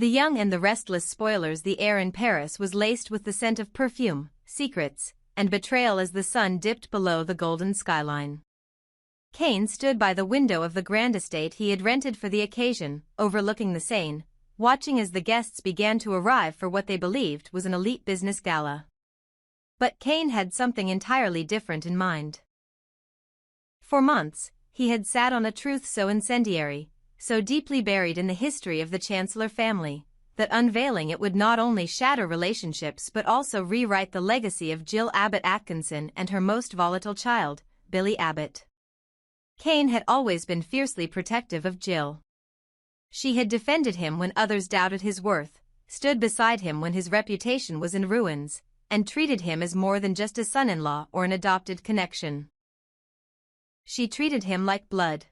The young and the restless spoilers. The air in Paris was laced with the scent of perfume, secrets, and betrayal as the sun dipped below the golden skyline. Cain stood by the window of the grand estate he had rented for the occasion, overlooking the Seine, watching as the guests began to arrive for what they believed was an elite business gala. But Cain had something entirely different in mind. For months, he had sat on a truth so incendiary, so deeply buried in the history of the Chancellor family, that unveiling it would not only shatter relationships but also rewrite the legacy of Jill Abbott Atkinson and her most volatile child, Billy Abbott. Cain had always been fiercely protective of Jill. She had defended him when others doubted his worth, stood beside him when his reputation was in ruins, and treated him as more than just a son-in-law or an adopted connection. She treated him like blood.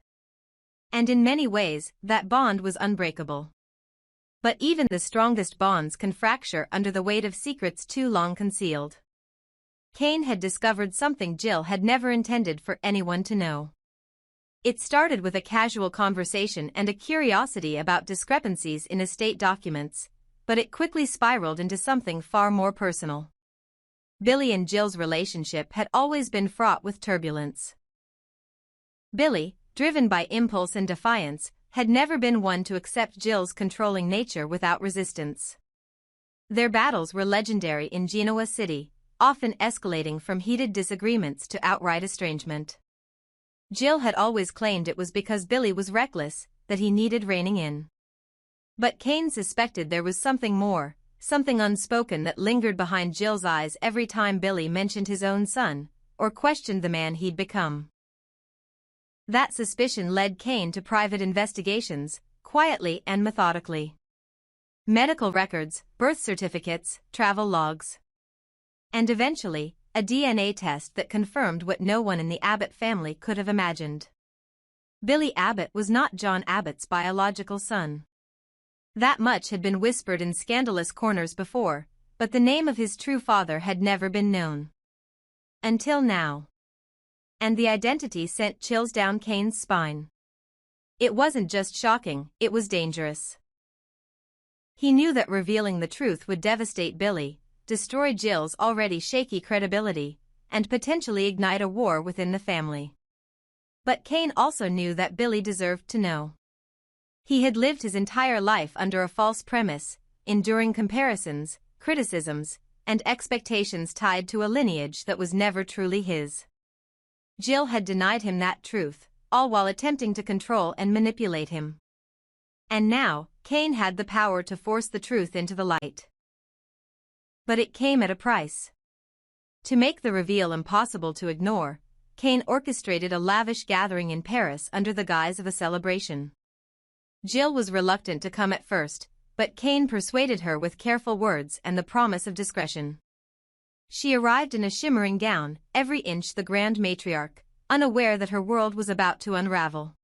And in many ways, that bond was unbreakable. But even the strongest bonds can fracture under the weight of secrets too long concealed. Cain had discovered something Jill had never intended for anyone to know. It started with a casual conversation and a curiosity about discrepancies in estate documents, but it quickly spiraled into something far more personal. Billy and Jill's relationship had always been fraught with turbulence. Billy, driven by impulse and defiance, had never been one to accept Jill's controlling nature without resistance. Their battles were legendary in Genoa City, often escalating from heated disagreements to outright estrangement. Jill had always claimed it was because Billy was reckless, that he needed reining in. But Cain suspected there was something more, something unspoken that lingered behind Jill's eyes every time Billy mentioned his own son, or questioned the man he'd become. That suspicion led Cain to private investigations, quietly and methodically. Medical records, birth certificates, travel logs. And eventually, a DNA test that confirmed what no one in the Abbott family could have imagined. Billy Abbott was not John Abbott's biological son. That much had been whispered in scandalous corners before, but the name of his true father had never been known. Until now. And the identity sent chills down Cain's spine. It wasn't just shocking, it was dangerous. He knew that revealing the truth would devastate Billy, destroy Jill's already shaky credibility, and potentially ignite a war within the family. But Cain also knew that Billy deserved to know. He had lived his entire life under a false premise, enduring comparisons, criticisms, and expectations tied to a lineage that was never truly his. Jill had denied him that truth, all while attempting to control and manipulate him. And now, Cain had the power to force the truth into the light. But it came at a price. To make the reveal impossible to ignore, Cain orchestrated a lavish gathering in Paris under the guise of a celebration. Jill was reluctant to come at first, but Cain persuaded her with careful words and the promise of discretion. She arrived in a shimmering gown, every inch the grand matriarch, unaware that her world was about to unravel.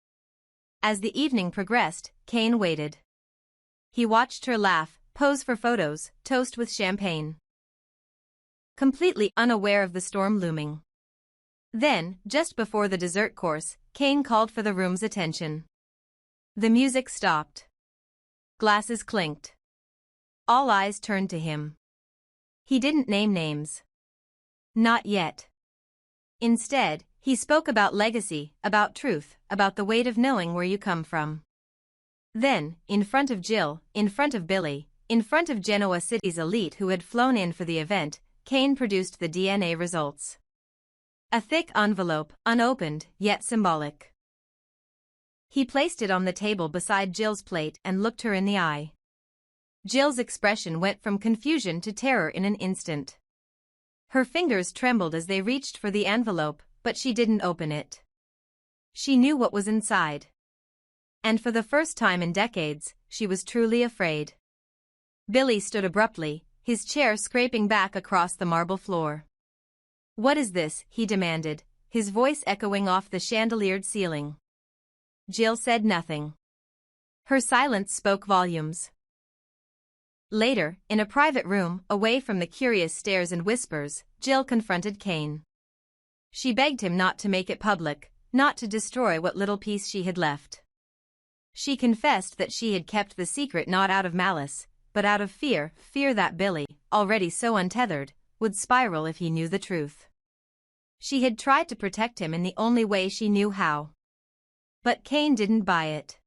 As the evening progressed, Cain waited. He watched her laugh, pose for photos, toast with champagne. Completely unaware of the storm looming. Then, just before the dessert course, Cain called for the room's attention. The music stopped. Glasses clinked. All eyes turned to him. He didn't name names. Not yet. Instead, he spoke about legacy, about truth, about the weight of knowing where you come from. Then, in front of Jill, in front of Billy, in front of Genoa City's elite who had flown in for the event, Cain produced the DNA results. A thick envelope, unopened, yet symbolic. He placed it on the table beside Jill's plate and looked her in the eye. Jill's expression went from confusion to terror in an instant. Her fingers trembled as they reached for the envelope, but she didn't open it. She knew what was inside. And for the first time in decades, she was truly afraid. Billy stood abruptly, his chair scraping back across the marble floor. "What is this?" he demanded, his voice echoing off the chandeliered ceiling. Jill said nothing. Her silence spoke volumes. Later, in a private room, away from the curious stares and whispers, Jill confronted Cain. She begged him not to make it public, not to destroy what little peace she had left. She confessed that she had kept the secret not out of malice, but out of fear that Billy, already so untethered, would spiral if he knew the truth. She had tried to protect him in the only way she knew how. But Cain didn't buy it.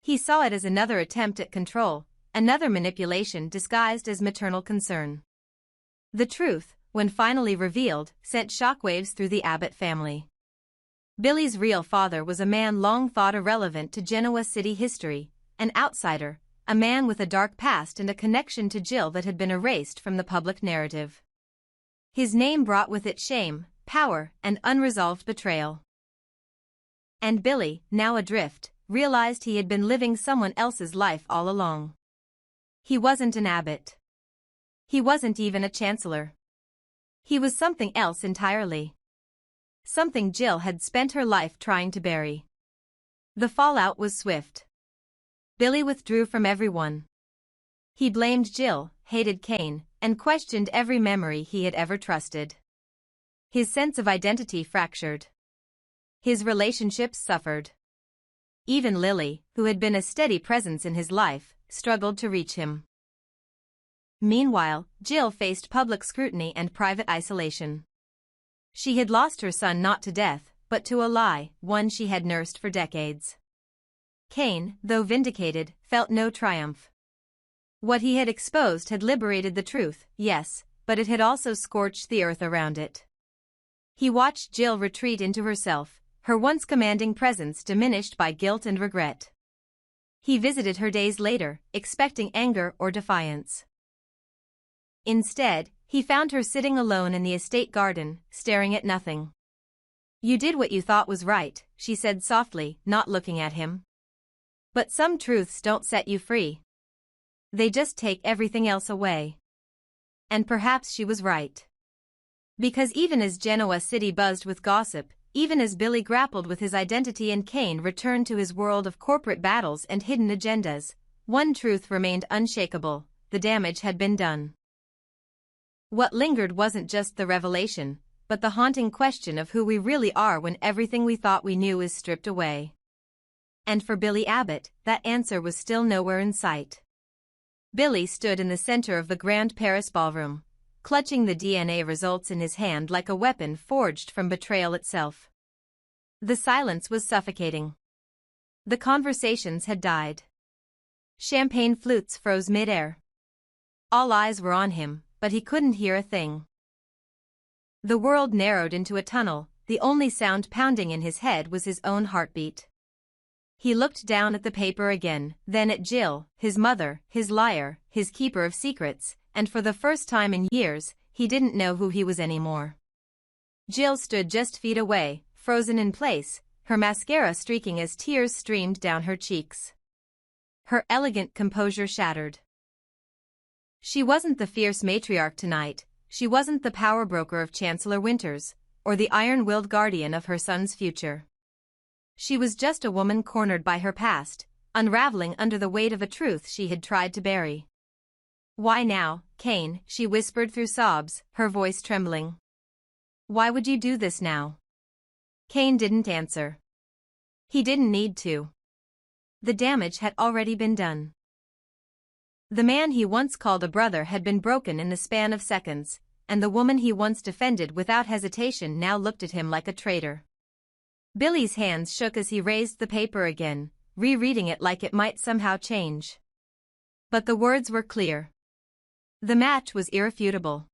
He saw it as another attempt at control, another manipulation disguised as maternal concern. The truth, when finally revealed, sent shockwaves through the Abbott family. Billy's real father was a man long thought irrelevant to Genoa City history, an outsider, a man with a dark past and a connection to Jill that had been erased from the public narrative. His name brought with it shame, power, and unresolved betrayal. And Billy, now adrift, realized he had been living someone else's life all along. He wasn't an Abbott. He wasn't even a chancellor. He was something else entirely. Something Jill had spent her life trying to bury. The fallout was swift. Billy withdrew from everyone. He blamed Jill, hated Cain, and questioned every memory he had ever trusted. His sense of identity fractured. His relationships suffered. Even Lily, who had been a steady presence in his life, struggled to reach him. Meanwhile, Jill faced public scrutiny and private isolation. She had lost her son not to death, but to a lie, one she had nursed for decades. Cain, though vindicated, felt no triumph. What he had exposed had liberated the truth, yes, but it had also scorched the earth around it. He watched Jill retreat into herself, her once commanding presence diminished by guilt and regret. He visited her days later, expecting anger or defiance. Instead, he found her sitting alone in the estate garden, staring at nothing. "You did what you thought was right," she said softly, not looking at him. "But some truths don't set you free. They just take everything else away." And perhaps she was right. Because even as Genoa City buzzed with gossip, even as Billy grappled with his identity and Cain returned to his world of corporate battles and hidden agendas, one truth remained unshakable: the damage had been done. What lingered wasn't just the revelation, but the haunting question of who we really are when everything we thought we knew is stripped away. And for Billy Abbott, that answer was still nowhere in sight. Billy stood in the center of the grand Paris ballroom, clutching the DNA results in his hand like a weapon forged from betrayal itself. The silence was suffocating. The conversations had died. Champagne flutes froze mid-air. All eyes were on him, but he couldn't hear a thing. The world narrowed into a tunnel, the only sound pounding in his head was his own heartbeat. He looked down at the paper again, then at Jill, his mother, his liar, his keeper of secrets, and for the first time in years, he didn't know who he was anymore. Jill stood just feet away, frozen in place, her mascara streaking as tears streamed down her cheeks. Her elegant composure shattered. She wasn't the fierce matriarch tonight, she wasn't the power broker of Chancellor Winters, or the iron-willed guardian of her son's future. She was just a woman cornered by her past, unraveling under the weight of a truth she had tried to bury. "Why now, Cain?" she whispered through sobs, her voice trembling. "Why would you do this now?" Cain didn't answer. He didn't need to. The damage had already been done. The man he once called a brother had been broken in the span of seconds, and the woman he once defended without hesitation now looked at him like a traitor. Billy's hands shook as he raised the paper again, rereading it like it might somehow change. But the words were clear. The match was irrefutable.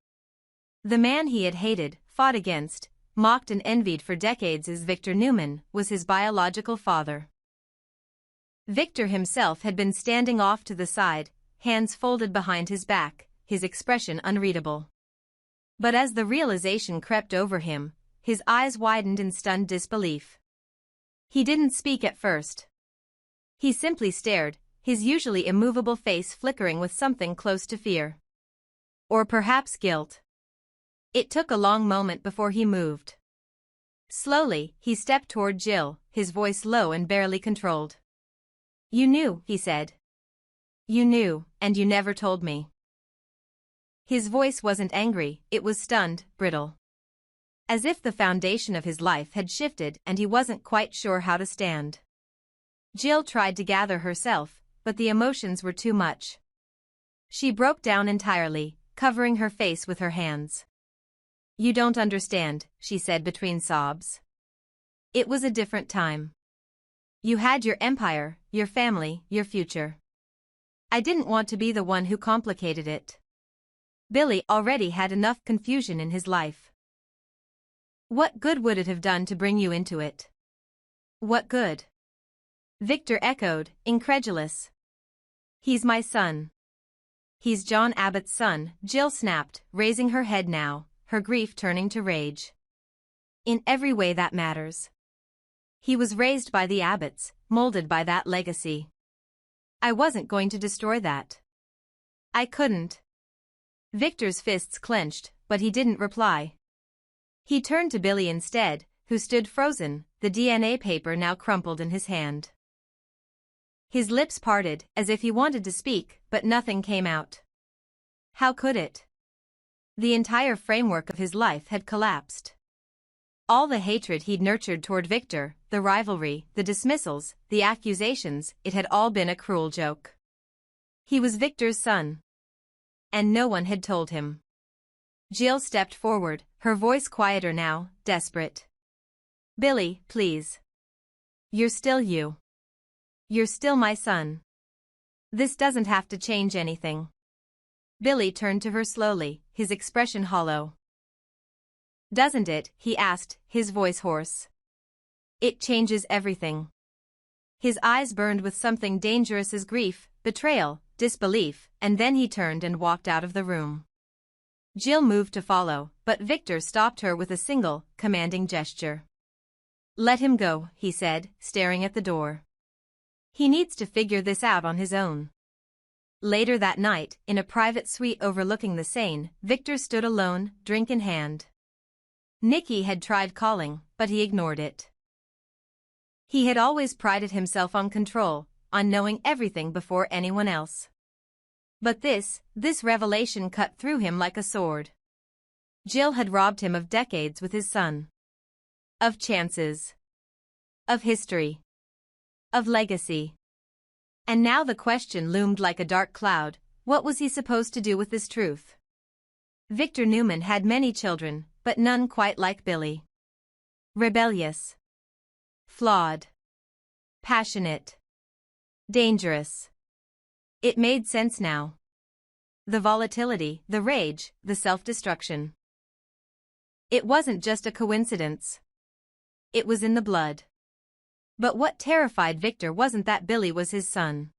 The man he had hated, fought against, mocked and envied for decades as Victor Newman was his biological father. Victor himself had been standing off to the side, hands folded behind his back, his expression unreadable. But as the realization crept over him, his eyes widened in stunned disbelief. He didn't speak at first. He simply stared, his usually immovable face flickering with something close to fear. Or perhaps guilt. It took a long moment before he moved. Slowly, he stepped toward Jill, his voice low and barely controlled. "You knew," he said. "You knew, and you never told me." His voice wasn't angry, it was stunned, brittle. As if the foundation of his life had shifted and he wasn't quite sure how to stand. Jill tried to gather herself, but the emotions were too much. She broke down entirely, covering her face with her hands. "You don't understand," she said between sobs. "It was a different time. You had your empire, your family, your future. I didn't want to be the one who complicated it. Billy already had enough confusion in his life. What good would it have done to bring you into it?" "What good?" Victor echoed, incredulous. "He's my son." "He's John Abbott's son," Jill snapped, raising her head now, her grief turning to rage. "In every way that matters. He was raised by the Abbotts, molded by that legacy. I wasn't going to destroy that. I couldn't." Victor's fists clenched, but he didn't reply. He turned to Billy instead, who stood frozen, the DNA paper now crumpled in his hand. His lips parted, as if he wanted to speak, but nothing came out. How could it? The entire framework of his life had collapsed. All the hatred he'd nurtured toward Victor, the rivalry, the dismissals, the accusations, it had all been a cruel joke. He was Victor's son. And no one had told him. Jill stepped forward, her voice quieter now, desperate. "Billy, please. You're still you. You're still my son. This doesn't have to change anything." Billy turned to her slowly, his expression hollow. "Doesn't it?" he asked, his voice hoarse. "It changes everything." His eyes burned with something dangerous as grief, betrayal, disbelief, and then he turned and walked out of the room. Jill moved to follow, but Victor stopped her with a single, commanding gesture. "Let him go," he said, staring at the door. "He needs to figure this out on his own." Later that night, in a private suite overlooking the Seine, Victor stood alone, drink in hand. Nikki had tried calling, but he ignored it. He had always prided himself on control, on knowing everything before anyone else. But this revelation cut through him like a sword. Jill had robbed him of decades with his son. Of chances. Of history. Of legacy. And now the question loomed like a dark cloud: what was he supposed to do with this truth? Victor Newman had many children, but none quite like Billy. Rebellious. Flawed. Passionate. Dangerous. It made sense now. The volatility, the rage, the self-destruction. It wasn't just a coincidence. It was in the blood. But what terrified Victor wasn't that Billy was his son.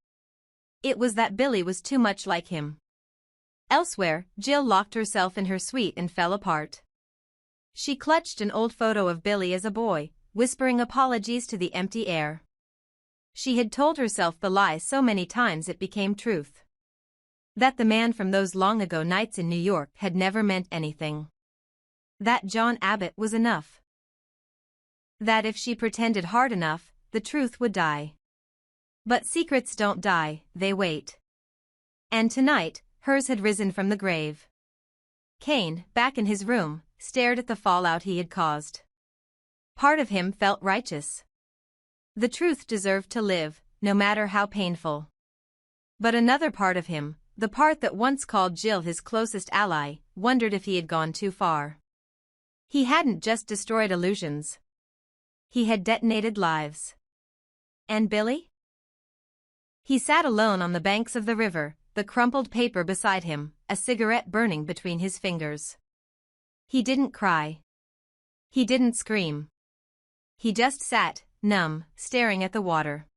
It was that Billy was too much like him. Elsewhere, Jill locked herself in her suite and fell apart. She clutched an old photo of Billy as a boy, whispering apologies to the empty air. She had told herself the lie so many times it became truth. That the man from those long-ago nights in New York had never meant anything. That John Abbott was enough. That if she pretended hard enough, the truth would die. But secrets don't die, they wait. And tonight, hers had risen from the grave. Cain, back in his room, stared at the fallout he had caused. Part of him felt righteous. The truth deserved to live, no matter how painful. But another part of him, the part that once called Jill his closest ally, wondered if he had gone too far. He hadn't just destroyed illusions. He had detonated lives. And Billy? He sat alone on the banks of the river, the crumpled paper beside him, a cigarette burning between his fingers. He didn't cry. He didn't scream. He just sat, numb, staring at the water.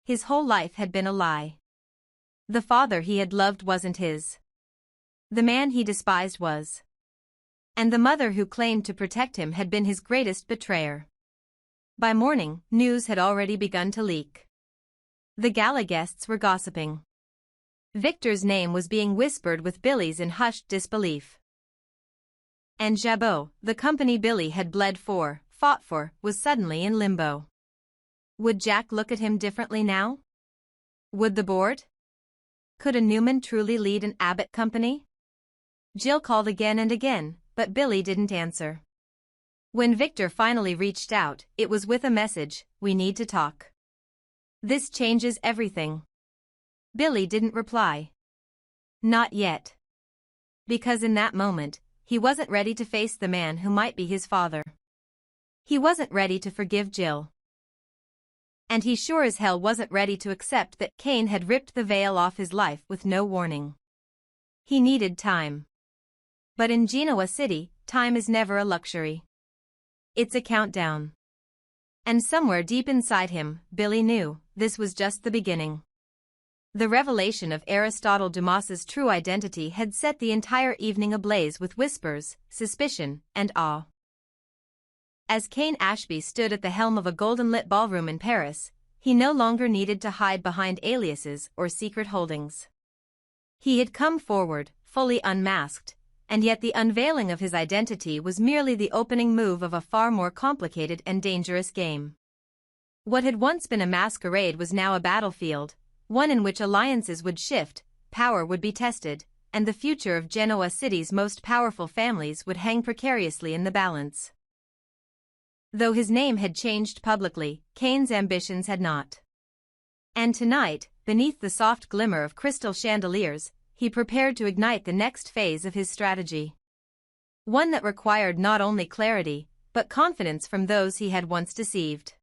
His whole life had been a lie. The father he had loved wasn't his. The man he despised was. And the mother who claimed to protect him had been his greatest betrayer. By morning, news had already begun to leak. The gala guests were gossiping. Victor's name was being whispered with Billy's in hushed disbelief. And Jabot, the company Billy had bled for, fought for, was suddenly in limbo. Would Jack look at him differently now? Would the board? Could a Newman truly lead an Abbott company? Jill called again and again, but Billy didn't answer. When Victor finally reached out, it was with a message: "We need to talk." This changes everything. Billy didn't reply. Not yet. Because in that moment, he wasn't ready to face the man who might be his father. He wasn't ready to forgive Jill. And he sure as hell wasn't ready to accept that Cain had ripped the veil off his life with no warning. He needed time. But in Genoa City, time is never a luxury. It's a countdown. And somewhere deep inside him, Billy knew, this was just the beginning. The revelation of Aristotle Dumas's true identity had set the entire evening ablaze with whispers, suspicion, and awe. As Cain Ashby stood at the helm of a golden-lit ballroom in Paris, he no longer needed to hide behind aliases or secret holdings. He had come forward, fully unmasked, and yet the unveiling of his identity was merely the opening move of a far more complicated and dangerous game. What had once been a masquerade was now a battlefield, one in which alliances would shift, power would be tested, and the future of Genoa City's most powerful families would hang precariously in the balance. Though his name had changed publicly, Cain's ambitions had not. And tonight, beneath the soft glimmer of crystal chandeliers, he prepared to ignite the next phase of his strategy. One that required not only clarity, but confidence from those he had once deceived.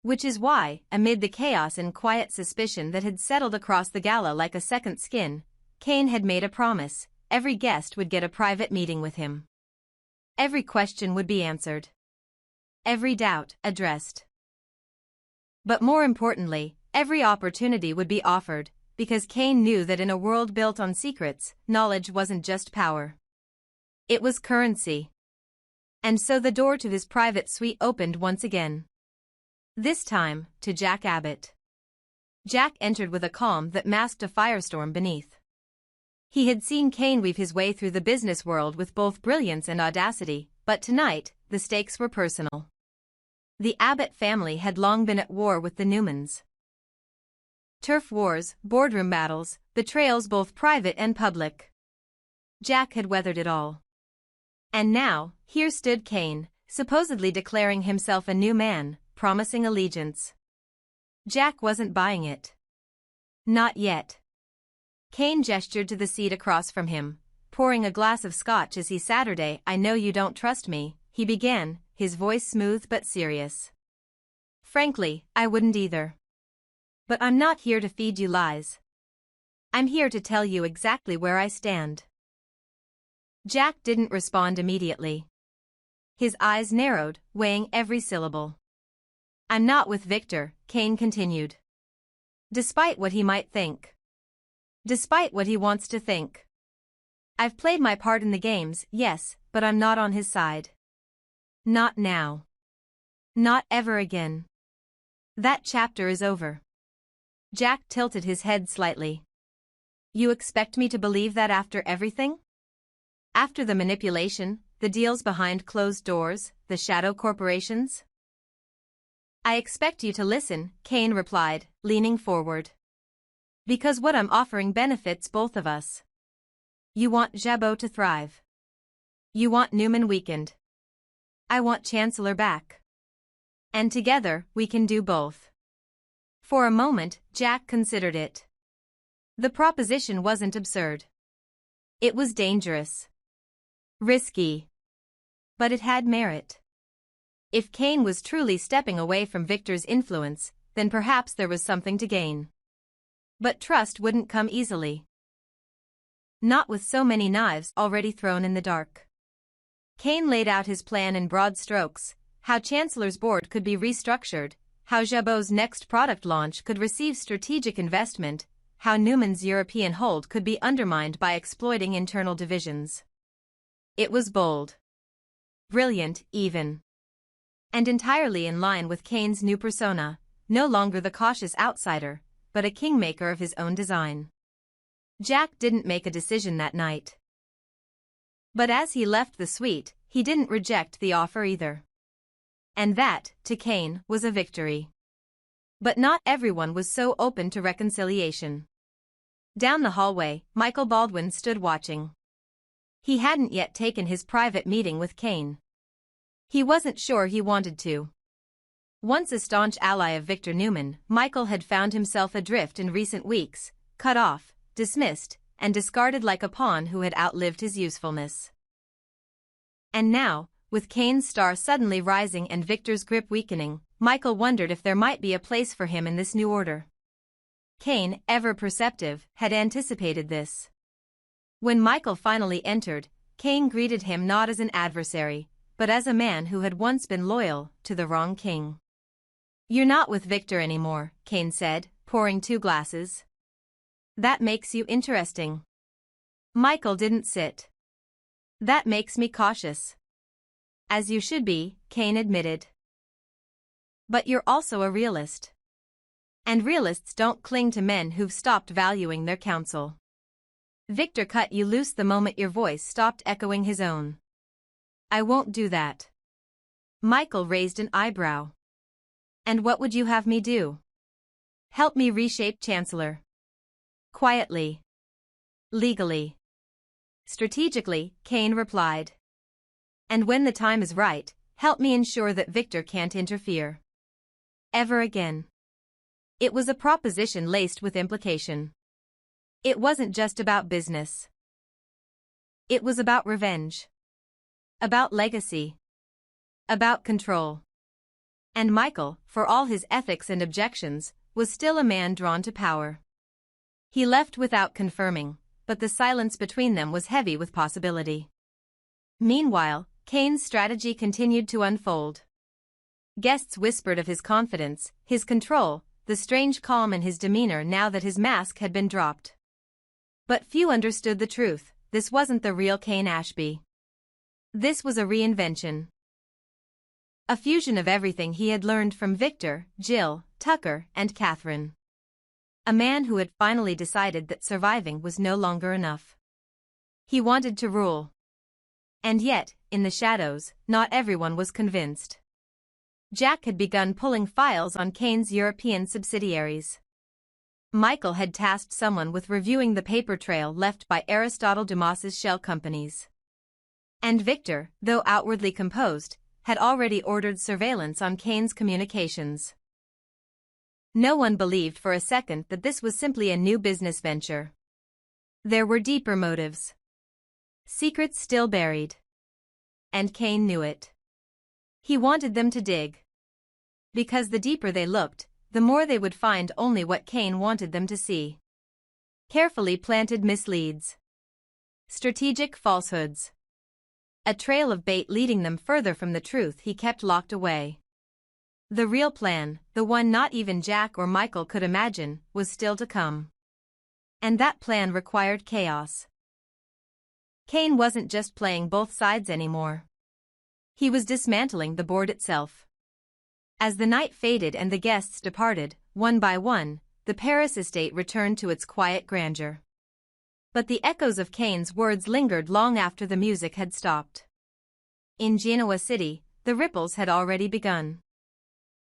Which is why, amid the chaos and quiet suspicion that had settled across the gala like a second skin, Cain had made a promise: every guest would get a private meeting with him. Every question would be answered. Every doubt addressed. But more importantly, every opportunity would be offered, because Cain knew that in a world built on secrets, knowledge wasn't just power. It was currency. And so the door to his private suite opened once again. This time, to Jack Abbott. Jack entered with a calm that masked a firestorm beneath. He had seen Cain weave his way through the business world with both brilliance and audacity, but tonight, the stakes were personal. The Abbott family had long been at war with the Newmans. Turf wars, boardroom battles, betrayals both private and public. Jack had weathered it all. And now, here stood Cain, supposedly declaring himself a new man, promising allegiance. Jack wasn't buying it. Not yet. Cain gestured to the seat across from him, pouring a glass of scotch as he Saturday. "I know you don't trust me," he began, his voice smooth but serious. "Frankly, I wouldn't either. But I'm not here to feed you lies. I'm here to tell you exactly where I stand." Jack didn't respond immediately. His eyes narrowed, weighing every syllable. "I'm not with Victor," Cain continued. "Despite what he might think. Despite what he wants to think. I've played my part in the games, yes, but I'm not on his side. Not now. Not ever again. That chapter is over." Jack tilted his head slightly. "You expect me to believe that after everything? After the manipulation, the deals behind closed doors, the shadow corporations?" "I expect you to listen," Cain replied, leaning forward. "Because what I'm offering benefits both of us. You want Jabot to thrive. You want Newman weakened. I want Chancellor back. And together, we can do both." For a moment, Jack considered it. The proposition wasn't absurd. It was dangerous. Risky. But it had merit. If Cain was truly stepping away from Victor's influence, then perhaps there was something to gain. But trust wouldn't come easily. Not with so many knives already thrown in the dark. Cain laid out his plan in broad strokes: how Chancellor's board could be restructured, how Jabot's next product launch could receive strategic investment, how Newman's European hold could be undermined by exploiting internal divisions. It was bold. Brilliant, even. And entirely in line with Cain's new persona, no longer the cautious outsider, but a kingmaker of his own design. Jack didn't make a decision that night. But as he left the suite, he didn't reject the offer either. And that, to Cain, was a victory. But not everyone was so open to reconciliation. Down the hallway, Michael Baldwin stood watching. He hadn't yet taken his private meeting with Cain. He wasn't sure he wanted to. Once a staunch ally of Victor Newman, Michael had found himself adrift in recent weeks, cut off, dismissed, and discarded like a pawn who had outlived his usefulness. And now, with Cain's star suddenly rising and Victor's grip weakening, Michael wondered if there might be a place for him in this new order. Cain, ever perceptive, had anticipated this. When Michael finally entered, Cain greeted him not as an adversary, but as a man who had once been loyal to the wrong king. "You're not with Victor anymore," Cain said, pouring 2 glasses. "That makes you interesting." Michael didn't sit. "That makes me cautious." "As you should be," Cain admitted. "But you're also a realist. And realists don't cling to men who've stopped valuing their counsel." Victor cut you loose the moment your voice stopped echoing his own. "I won't do that." Michael raised an eyebrow. "And what would you have me do?" "Help me reshape Chancellor." "Quietly. Legally. Strategically," Cain replied. "And when the time is right, help me ensure that Victor can't interfere ever again." It was a proposition laced with implication. It wasn't just about business. It was about revenge. About legacy. About control. And Michael, for all his ethics and objections, was still a man drawn to power. He left without confirming, but the silence between them was heavy with possibility. Meanwhile, Cain's strategy continued to unfold. Guests whispered of his confidence, his control, the strange calm in his demeanor now that his mask had been dropped. But few understood the truth. This wasn't the real Cain Ashby. This was a reinvention. A fusion of everything he had learned from Victor, Jill, Tucker, and Catherine. A man who had finally decided that surviving was no longer enough. He wanted to rule. And yet, in the shadows, not everyone was convinced. Jack had begun pulling files on Cain's European subsidiaries. Michael had tasked someone with reviewing the paper trail left by Aristotle Dumas's shell companies. And Victor, though outwardly composed, had already ordered surveillance on Cain's communications. No one believed for a second that this was simply a new business venture. There were deeper motives. Secrets still buried. And Cain knew it. He wanted them to dig. Because the deeper they looked, the more they would find only what Cain wanted them to see. Carefully planted misleads. Strategic falsehoods. A trail of bait leading them further from the truth he kept locked away. The real plan, the one not even Jack or Michael could imagine, was still to come. And that plan required chaos. Cain wasn't just playing both sides anymore. He was dismantling the board itself. As the night faded and the guests departed, one by one, the Paris estate returned to its quiet grandeur. But the echoes of Cain's words lingered long after the music had stopped. In Genoa City, the ripples had already begun.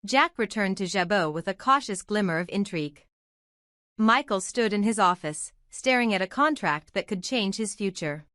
Jack returned to Jabot with a cautious glimmer of intrigue. Michael stood in his office, staring at a contract that could change his future.